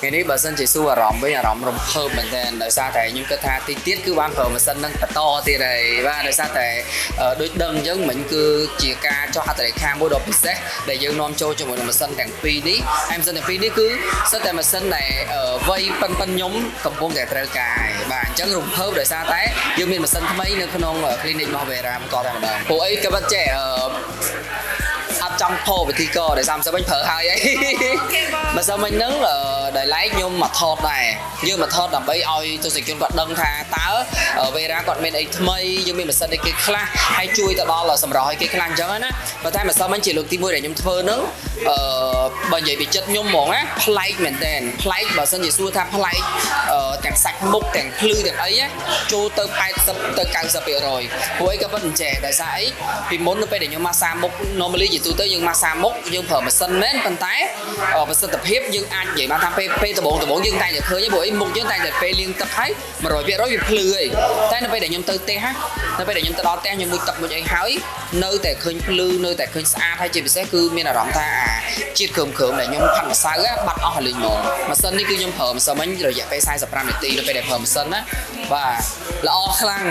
ngàyនេះបើសិនជាសួរអារម្មណ៍វិញអារម្មណ៍រំភើបមែនទែនដោយសារតែខ្ញុំគិតថាទីទៀតគឺបានប្រើម៉ាស៊ីននឹងបន្តទៀតហើយបាទដោយសារតែដូចដឹងអញ្ចឹងមិញគឺជាការចុះហត្ថលេខាមួយដ៏ពិសេសដែលយើងនាំចូលជាមួយនឹងម៉ាស៊ីនទាំងពីរនេះហើយម៉ាស៊ីនទាំងពីរនេះគឺសិតតែម៉ាស៊ីនដែលវ័យប៉ិនខ្ញុំកំពុងតែត្រូវការបាទអញ្ចឹងរំភើបដោយសារតែយើងមានម៉ាស៊ីនថ្មីនៅក្នុង clinic របស់ Vera បន្តតែម្ដងពួកអីក៏បាត់ចេះអត់ចង់ផោវិធីកដោយសារមិនប្រើហើយអីបើសិនមិញហ្នឹងដែលឡែកខ្ញុំមកថតដែរយើងមកថតដើម្បីឲ្យទស្សនិកជនគាត់ដឹងថាតើ Vera គាត់មានអីថ្មីយើងមានម៉ាស៊ីនអីគេខ្លះហើយជួយទៅដល់សម្រស់ឲ្យគេខ្លះអញ្ចឹងណាប៉ុន្តែម្សិលមិញជាលើកទី1ដែលខ្ញុំធ្វើហ្នឹងបើនិយាយពីចិត្តខ្ញុំហ្មងណាប្លែកមែនតើប្លែកបើសិនជាសួរថាប្លែកទាំងសាច់មុខទាំងភ្លឺទាំងអីចូលទៅ80ទៅ90%ព្រោះអីក៏ប៉ុន្តែចេះដោយសារអីពីមុននៅពេលដែលខ្ញុំម៉ាសាមុខ normally ជាទូទៅយើងម៉ាសាមុខយើងប្រើម៉ាស៊ីនមែនប៉ុន្តែប្រសិទ្ធភាពយើងអាចនិយាយបានថាពេលដំបូងយើងតែឃើញព្រោះអីមុខយើងតែពេលលាងទឹកហើយ 100% វាភ្លឺហីតែនៅពេលដែលខ្ញុំទៅផ្ទះនៅពេលដែលខ្ញុំទៅដល់ផ្ទះខ្ញុំមុជទឹកមុជអីហើយនៅតែឃើញភ្លឺនៅតែឃើញស្អាតហើយជាពិសេសគឺមានអារម្មណ៍ថាជាតិគ្រើមដែលខ្ញុំផាត់ម្សៅបាត់អស់លេងហ្មងម៉ាស៊ីននេះគឺខ្ញុំប្រើម្សិលមិញរយៈពេល45នាទីនៅពេលដែលប្រើម៉ាស៊ីនណាបាទល្អខ្លាំង